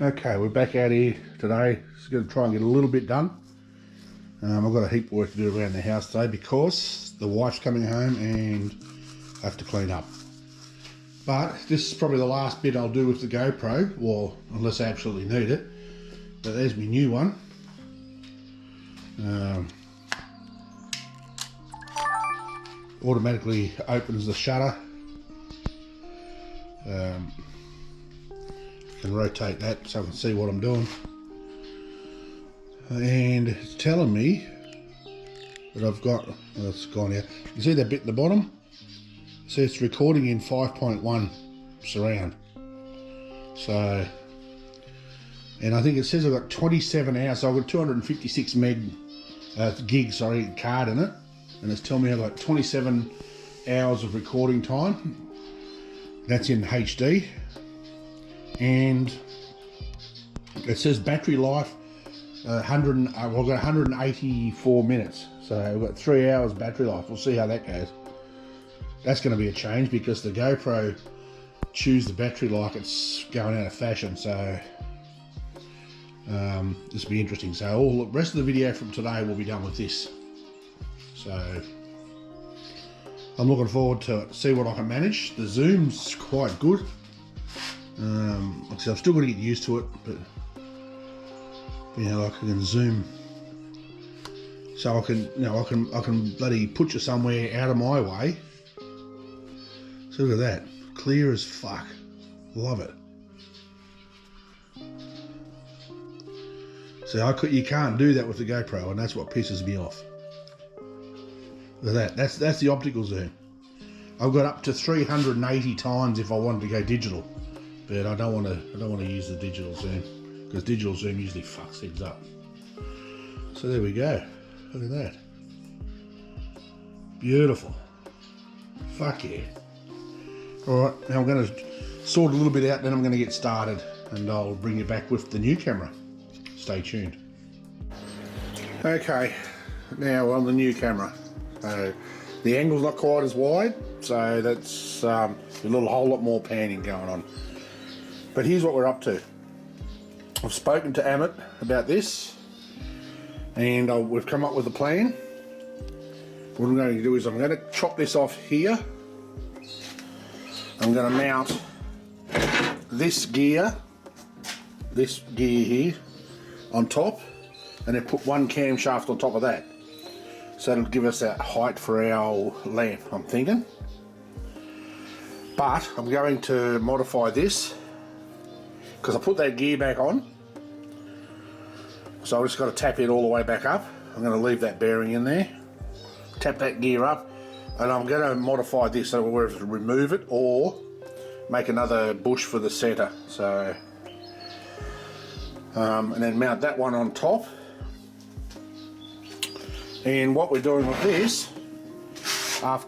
Okay, we're back out here today. Just going to try and get a little bit done. I've got a heap of work to do around the house today because the wife's coming home and I have to clean up. But this is probably the last bit I'll do with the GoPro, well, unless I absolutely need it. But there's my new one. Automatically opens the shutter. Can rotate that so I can see what I'm doing, and it's telling me that I've got, well, it's gone out. You see that bit at the bottom? See, it's recording in 5.1 surround. So, and I think it says I've got 27 hours, so I've got 256 gig card in it, and it's telling me I've got 27 hours of recording time. That's in HD. And it says battery life, I've got 184 minutes. So I've got 3 hours battery life. We'll see how that goes. That's going to be a change because the GoPro chews the battery like it's going out of fashion. So this will be interesting. So all the rest of the video from today will be done with this. So I'm looking forward to see what I can manage. The zoom's quite good. I'm still going to get used to it, but you know, I can zoom, so I can, you know, I can bloody put you somewhere out of my way. So look at that, clear as fuck. Love it. So you can't do that with the GoPro, and that's what pisses me off. Look at that. That's the optical zoom. I've got up to 380 times if I wanted to go digital. But I don't want to use the digital zoom because digital zoom usually fucks things up. So there we go. Look at that. Beautiful. Fuck yeah. Alright, now I'm going to sort a little bit out, then I'm going to get started and I'll bring you back with the new camera. Stay tuned. Okay, now on the new camera. The angle's not quite as wide, so that's a whole lot more panning going on. But here's what we're up to. I've spoken to Amit about this, and we've come up with a plan. What I'm going to do is I'm going to chop this off here. I'm going to mount this gear here on top, and then put one camshaft on top of that. So it'll give us that height for our lamp, I'm thinking. But I'm going to modify this because I put that gear back on, so I've just got to tap it all the way back up. I'm going to leave that bearing in there, tap that gear up, and I'm going to modify this so we'll either remove it or make another bush for the center. So, and then mount that one on top. And what we're doing with this, I've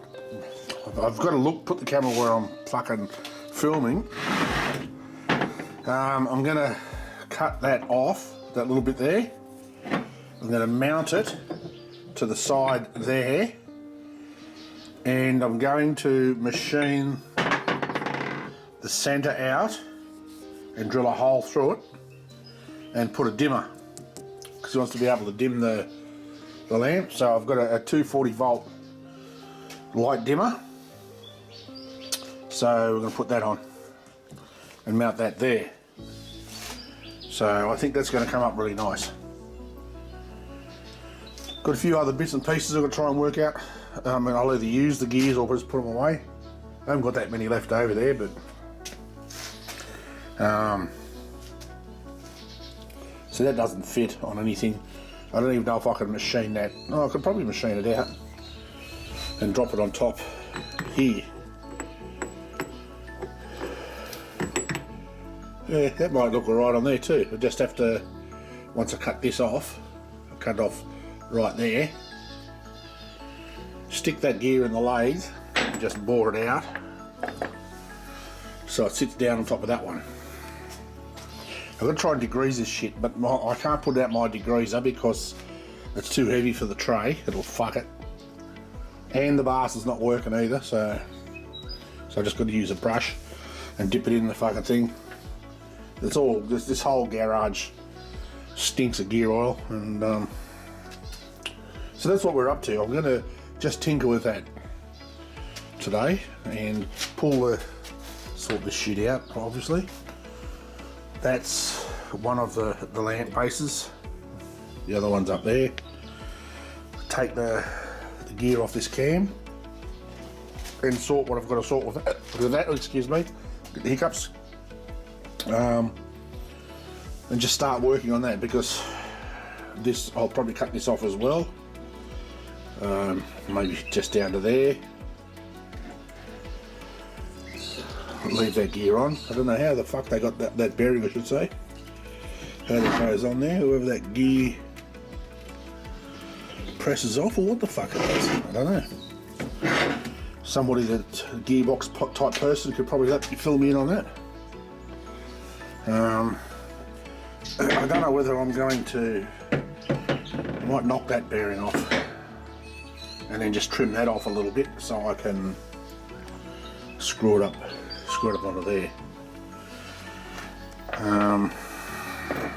got to put the camera where I'm fucking filming. I'm going to cut that off, that little bit there. I'm going to mount it to the side there, and I'm going to machine the centre out and drill a hole through it and put a dimmer because he wants to be able to dim the lamp. So I've got a 240 volt light dimmer, so we're going to put that on and mount that there. So I think that's going to come up really nice. Got a few other bits and pieces I've got to try and work out, and I'll either use the gears or just put them away. I haven't got that many left over there, but so that doesn't fit on anything. I don't even know if I can machine that. Oh, I could probably machine it out and drop it on top here. Yeah, that might look alright on there too. I just have to, once I cut this off, I'll cut it off right there, stick that gear in the lathe and just bore it out so it sits down on top of that one. I've got to try and degrease this shit, but I can't put out my degreaser because it's too heavy for the tray. It'll fuck it. And the bars is not working either, so I just got to use a brush and dip it in the fucking thing it's all, this whole garage stinks of gear oil, and so that's what we're up to. I'm going to just tinker with that today and sort this shit out, obviously. That's one of the lamp bases. The other one's up there. Take the gear off this cam and sort what I've got to sort with that, excuse me, get the hiccups. And just start working on that, because this, I'll probably cut this off as well. Maybe just down to there. Leave that gear on. I don't know how the fuck they got that bearing, I should say. How that goes on there, whoever that gear presses off, or what the fuck it is. I don't know. Somebody that gearbox type person could probably let me fill me in on that. I don't know whether I'm going to, I might knock that bearing off and then just trim that off a little bit so I can screw it up onto there.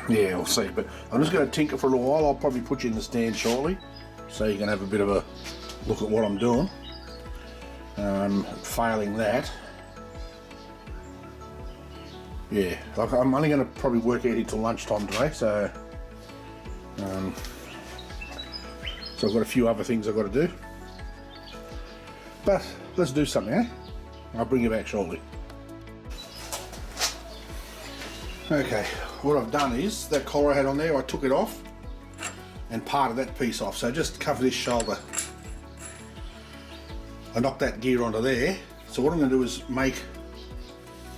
Yeah, we'll see, but I'm just going to tinker for a little while. I'll probably put you in the stand shortly so you can have a bit of a look at what I'm doing. Failing that, yeah, like I'm only going to probably work out until lunchtime today, so I've got a few other things I've got to do, but let's do something, eh? I'll bring you back shortly. Okay, what I've done is, that collar I had on there, I took it off and parted that piece off, so just cover this shoulder. I knocked that gear onto there, so what I'm going to do is make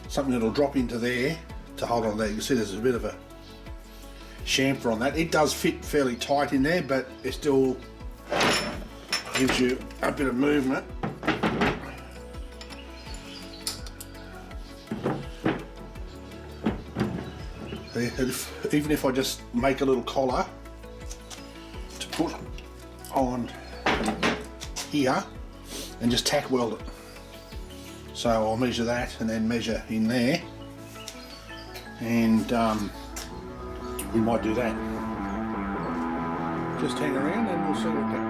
something that'll drop into there to hold on there. You can see there's a bit of a chamfer on that. It does fit fairly tight in there, but it still gives you a bit of movement. Even if I just make a little collar to put on here and just tack weld it. So I'll measure that and then measure in there, and we might do that. Just hang around and we'll see what goes on.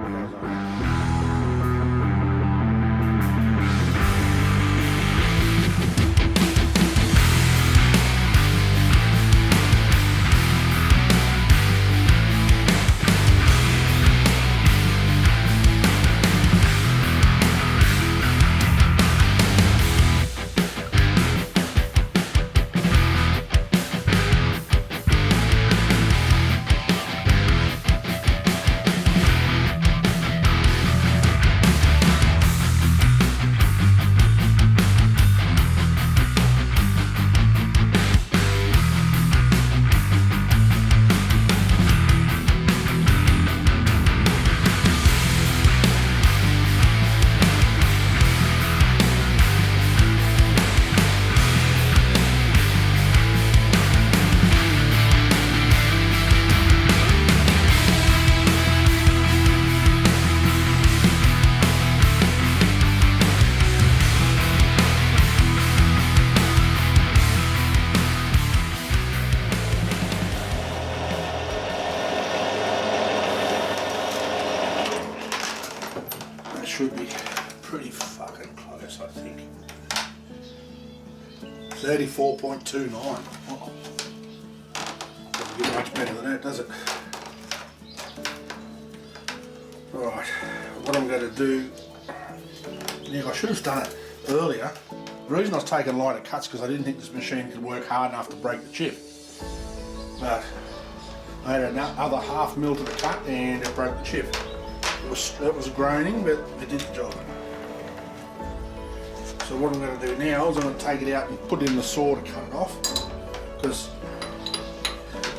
Should be pretty fucking close, I think. 34.29. Oh, doesn't get much better than that, does it? Alright, what I'm going to do, yeah, I should have done it earlier. The reason I was taking lighter cuts because I didn't think this machine could work hard enough to break the chip. But I had another half mil to the cut and it broke the chip. It was groaning, but it did the job. So what I'm going to do now is I'm going to take it out and put it in the saw to cut it off, because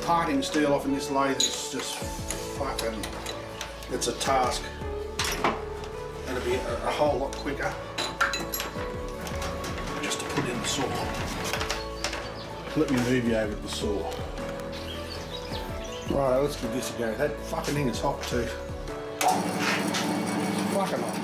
parting steel off in this lathe is just fucking, it's a task. It'll be a whole lot quicker just to put in the saw. Let me move you over to the saw. Right, let's give this a go. That fucking thing is hot too. Fucking hot.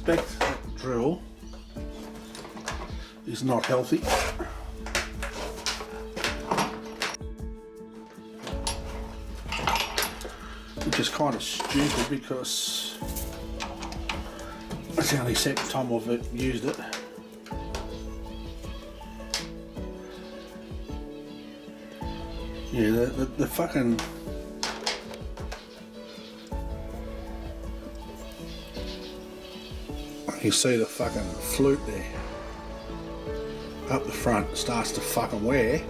suspect that drill is not healthy. Which is kind of stupid because it's the only second time I've used it. Yeah, the fucking... You see the fucking flute there up the front starts to fucking wear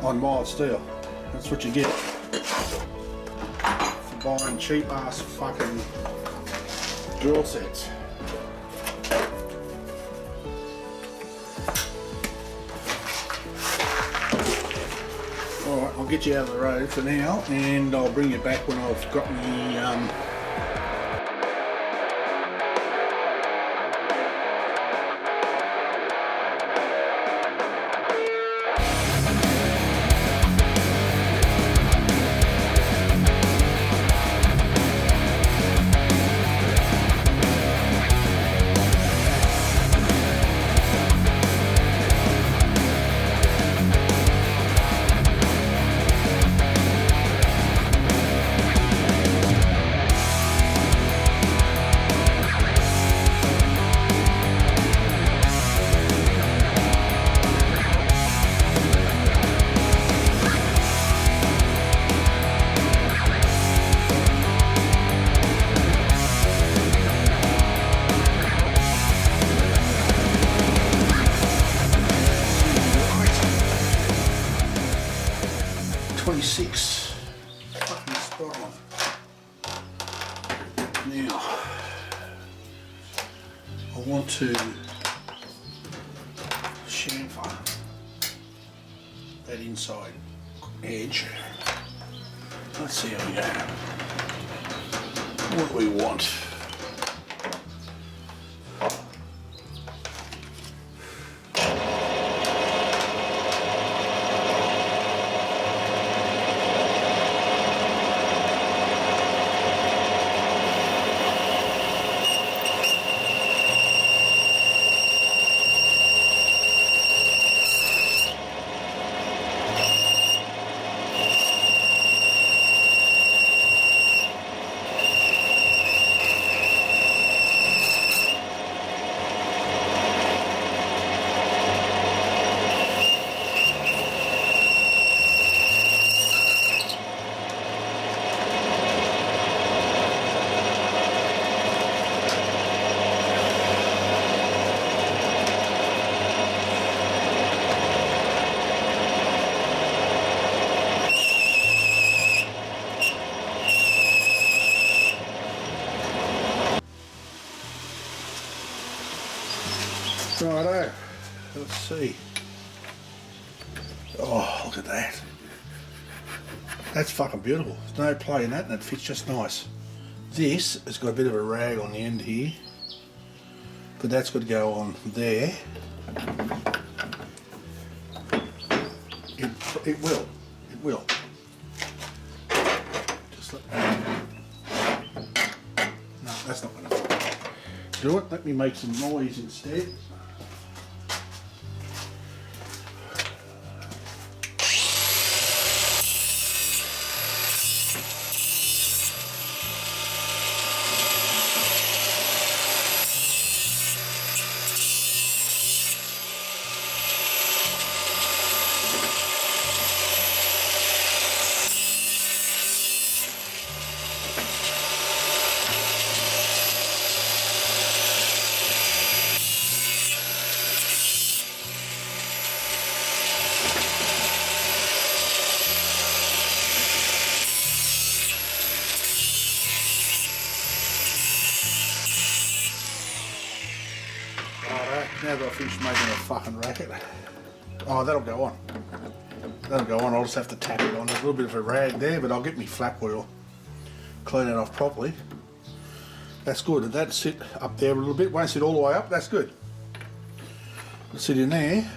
on mild steel. That's what you get for buying cheap ass fucking drill sets. Alright, I'll get you out of the road for now and I'll bring you back when I've got me fucking spot on. Now, I want to chamfer that inside edge. Let's see how we go. What do we want? Righto, let's see. Oh, look at that. That's fucking beautiful. There's no play in that and it fits just nice. This has got a bit of a rag on the end here, but that's got to go on there. It will. Just let me... No, that's not going to do it. Let me make some noise instead. Now that I've finished making a fucking racket. Oh, that'll go on. That'll go on. I'll just have to tap it on. There's a little bit of a rag there, but I'll get me flap oil, clean it off properly. That's good. And that'll sit up there a little bit. Won't sit all the way up. That's good. It'll sit in there.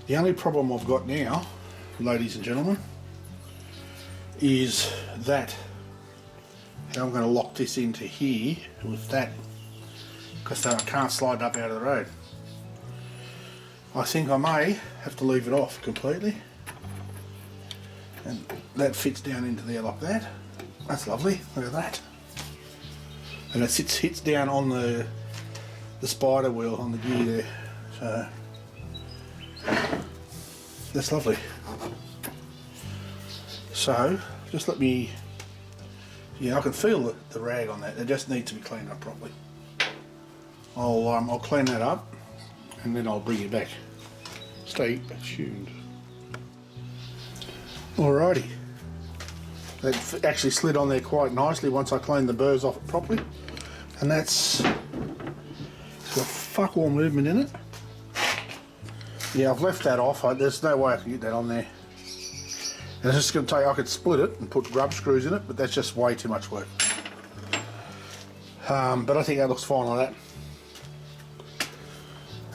The only problem I've got now, ladies and gentlemen, is that Now I'm going to lock this into here with that, because I can't slide up out of the road. I think I may have to leave it off completely. And that fits down into there like that. That's lovely, look at that. And it hits down on the spider wheel on the gear there. So that's lovely. So just let me, yeah, I can feel the rag on that. It just needs to be cleaned up properly. I'll clean that up and then I'll bring you back. Stay tuned. Alrighty. That actually slid on there quite nicely once I cleaned the burrs off it properly. And that's got fuck all movement in it. Yeah, I've left that off. There's no way I can get that on there. And it's just going to take, I could split it and put grub screws in it, but that's just way too much work. But I think that looks fine like that.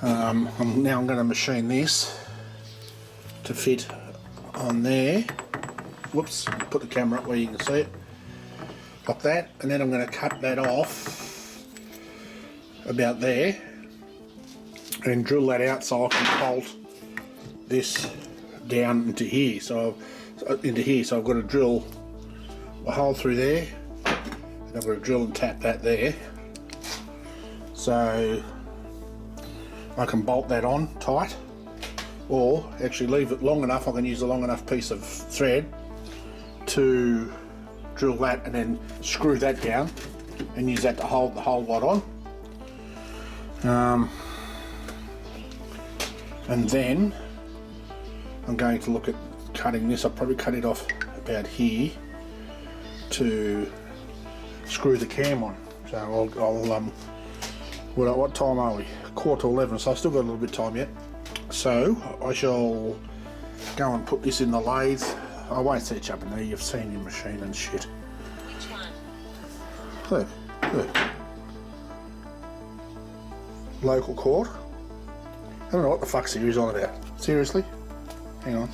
Now I'm going to machine this to fit on there. Whoops, put the camera up where you can see it. Like that, and then I'm going to cut that off about there and drill that out so I can bolt this down into here. So I've got to drill a hole through there, and I've got to drill and tap that there. So I can bolt that on tight, or actually leave it long enough. I can use a long enough piece of thread to drill that and then screw that down and use that to hold the whole lot on. And then I'm going to look at cutting this. I'll probably cut it off about here to screw the cam on. So I'll what time are we? 11:15, so I've still got a little bit of time yet. So I shall go and put this in the lathe. I won't set you up in there, you've seen your machine and shit. Which one? Look, look. Local court. I don't know what the fuck Siri's on about. Seriously? Hang on.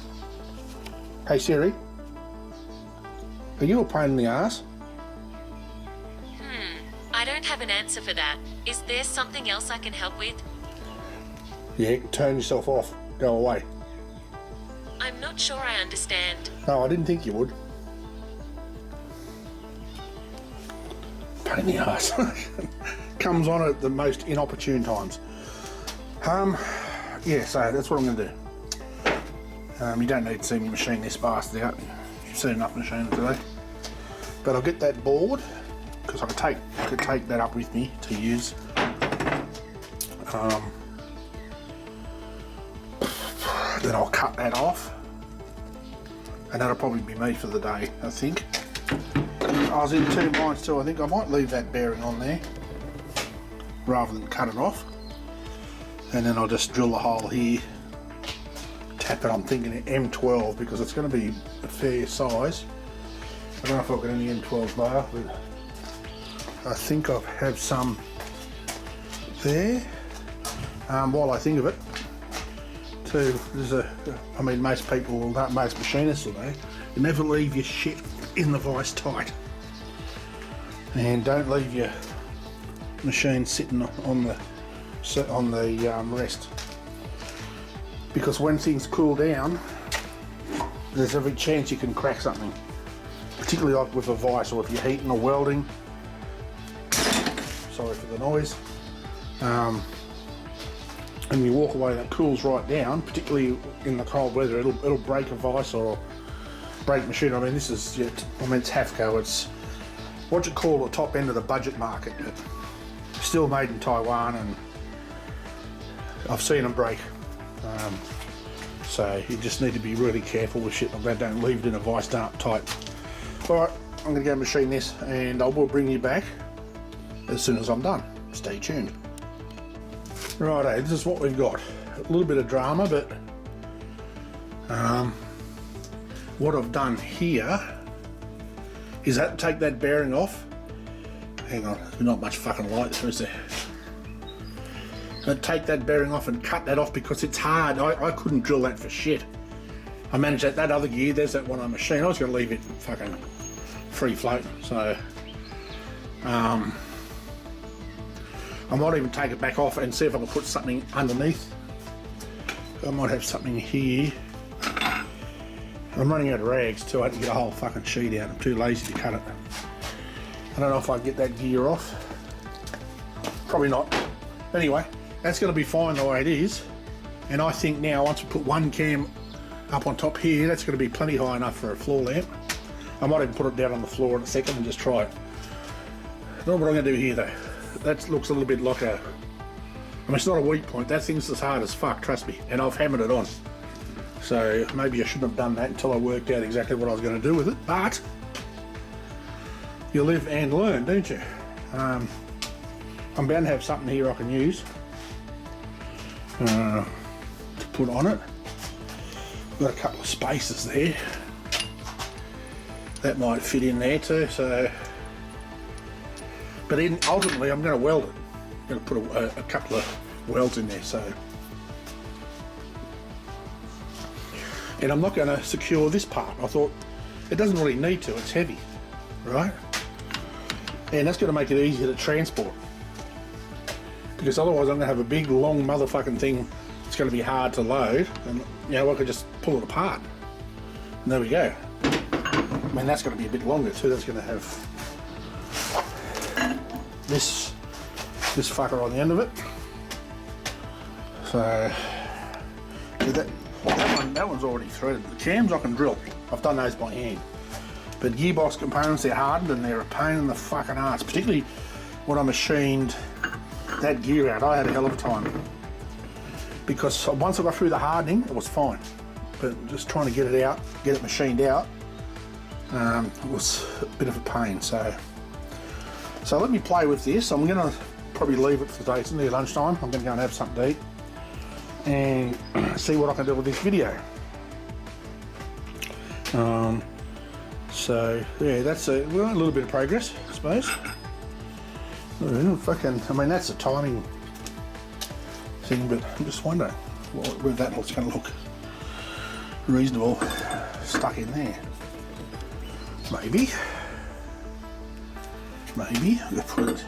Hey Siri. Are you a pain in the ass? I don't have an answer for that. Is there something else I can help with? Yeah, turn yourself off. Go away. I'm not sure I understand. No, I didn't think you would. Pain in the ass. Comes on at the most inopportune times. Yeah, so that's what I'm going to do. You don't need to see me machine this bastard out. You've seen enough machining today. But I'll get that board, because I could take that up with me to use. Then I'll cut that off, and that'll probably be me for the day, I think. I was in two minds too. I think I might leave that bearing on there rather than cut it off, and then I'll just drill a hole here, tap it. I'm thinking M12 because it's going to be a fair size. I don't know if I've got any M12 bar, but I think I have some there. While I think of it, too, I mean, most people will know, most machinists will know, you never leave your shit in the vise tight, and don't leave your machine sitting on the rest, because when things cool down, there's every chance you can crack something, particularly like with a vise, or if you're heating or welding. Sorry for the noise. And you walk away, that cools right down, particularly in the cold weather. It'll break a vise or break machine. I mean, this is, I mean, it's Hafco. It's what you call the top end of the budget market, but still made in Taiwan, and I've seen them break. So you just need to be really careful with shit like that. Don't leave it in a vise done up tight. All right, I'm going to go machine this, and I will bring you back as soon as I'm done. Stay tuned. Righto, this is what we've got. A little bit of drama, but what I've done here is that take that bearing off. Hang on, there's not much fucking light there, is there? I'd take that bearing off and cut that off because it's hard. I couldn't drill that for shit. I managed that other gear, there's that one I machined. I was going to leave it fucking free float, so I might even take it back off and see if I can put something underneath. I might have something here. I'm running out of rags too. I had to get a whole fucking sheet out. I'm too lazy to cut it. I don't know if I can get that gear off. Probably not. Anyway, that's going to be fine the way it is. And I think now once we put one cam up on top here, that's going to be plenty high enough for a floor lamp. I might even put it down on the floor in a second and just try it. Not what I'm going to do here though. That looks a little bit like a... I mean, it's not a weak point. That thing's as hard as fuck, trust me. And I've hammered it on. So maybe I shouldn't have done that until I worked out exactly what I was going to do with it. But you live and learn, don't you? I'm bound to have something here I can use to put on it. Got a couple of spaces there. That might fit in there too. So, but then ultimately I'm going to weld it. I'm going to put a couple of welds in there. So, and I'm not going to secure this part. I thought it doesn't really need to. It's heavy, right? And that's going to make it easier to transport. Because otherwise I'm going to have a big long motherfucking thing. It's going to be hard to load, and you know I could just pull it apart. And there we go. I mean that's going to be a bit longer too. That's going to have this fucker on the end of it. So that one's already threaded. The cams I can drill. I've done those by hand. But gearbox components, they're hardened and they're a pain in the fucking ass. Particularly when I machined that gear out, I had a hell of a time. Because once I got through the hardening, it was fine. But just trying to get it out, get it machined out, was a bit of a pain. So let me play with this. I'm going to probably leave it for today. It's near lunchtime. I'm going to go and have something to eat and see what I can do with this video. So yeah, that's a little bit of progress, I suppose. Fucking, I mean that's a timing thing, but I'm just wondering whether that looks going to look reasonable stuck in there. Maybe I'll put it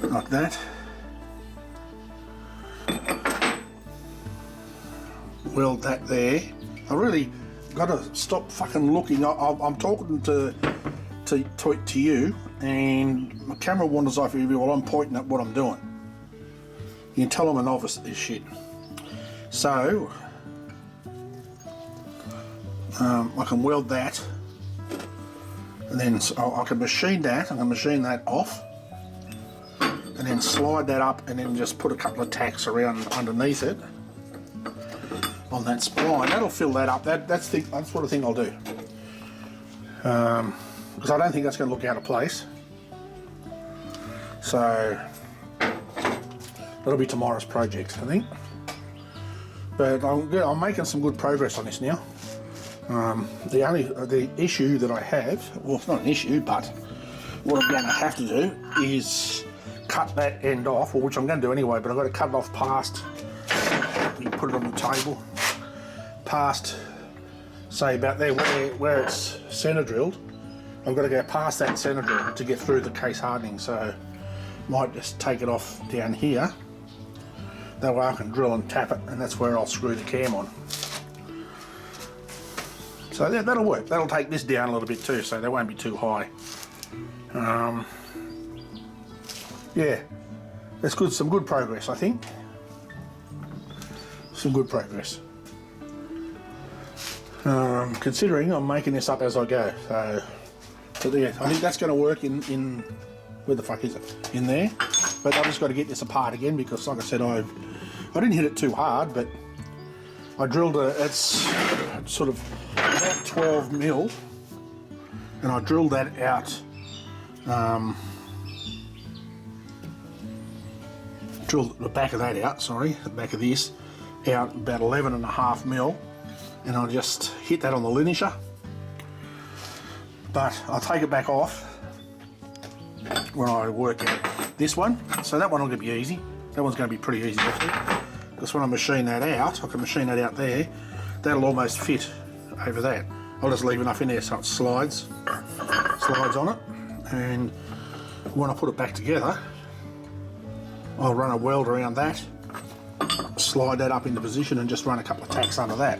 like that. Weld that there. I really got to stop fucking looking. I'm talking to you, and my camera wanders off everywhere while I'm pointing at what I'm doing. You can tell I'm a novice at this shit. So I can weld that, and then I can machine that. I can machine that off, and then slide that up, and then just put a couple of tacks around underneath it on that spline. That'll fill that up. That's what I think I'll do. Because I don't think that's going to look out of place. So that'll be tomorrow's project, I think. But I'm making some good progress on this now. The issue that I have, well, it's not an issue, but what I'm going to have to do is cut that end off, which I'm going to do anyway. But I've got to cut it off past. You put it on the table. Past, say about there where it's center drilled. I've got to go past that center drill to get through the case hardening, so might just take it off down here. That way I can drill and tap it, and that's where I'll screw the cam on. So that'll work. That'll take this down a little bit too, so they won't be too high. Yeah, that's good. Some good progress, I think. Some good progress. Considering I'm making this up as I go, so yeah, I think that's going to work in where the fuck is it? In there. But I've just got to get this apart again because, like I said, I didn't hit it too hard, but I drilled it's sort of about 12 mil, and I drilled that out. Drilled the back of that out. Sorry, the back of this out about 11.5 mil. And I'll just hit that on the linisher, but I'll take it back off when I work out this one. So that one will be easy. That one's going to be pretty easy actually, because when I machine that out, I can machine that out there. That'll almost fit over that. I'll just leave enough in there so it slides on it, and when I put it back together, I'll run a weld around that, slide that up into position and just run a couple of tacks under that.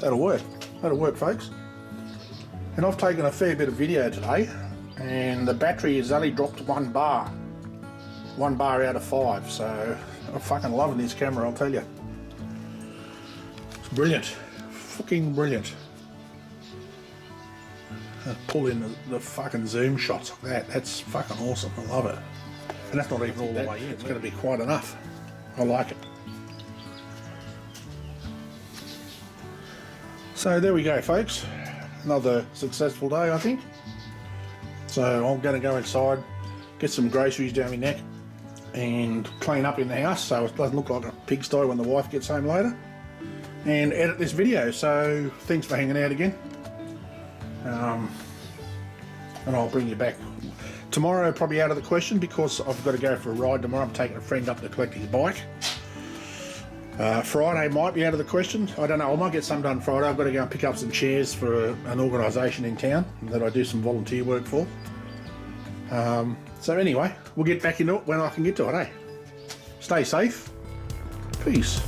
That'll work. That'll work, folks. And I've taken a fair bit of video today, and the battery has only dropped 1 bar. 1 bar out of 5, so I'm fucking loving this camera, I'll tell you. It's brilliant. Fucking brilliant. Pull in the fucking zoom shots like that. That's fucking awesome. I love it. And that's not even all the way in. It's going to be quite enough. I like it. So there we go, folks. Another successful day, I think. So I'm going to go inside, get some groceries down my neck, and clean up in the house so it doesn't look like a pigsty when the wife gets home later, and edit this video. So thanks for hanging out again, and I'll bring you back tomorrow. Probably out of the question because I've got to go for a ride tomorrow. I'm taking a friend up to collect his bike. Friday might be out of the question. I don't know. I might get some done Friday. I've got to go and pick up some chairs for an organisation in town that I do some volunteer work for. So anyway, we'll get back into it when I can get to it, eh? Stay safe. Peace.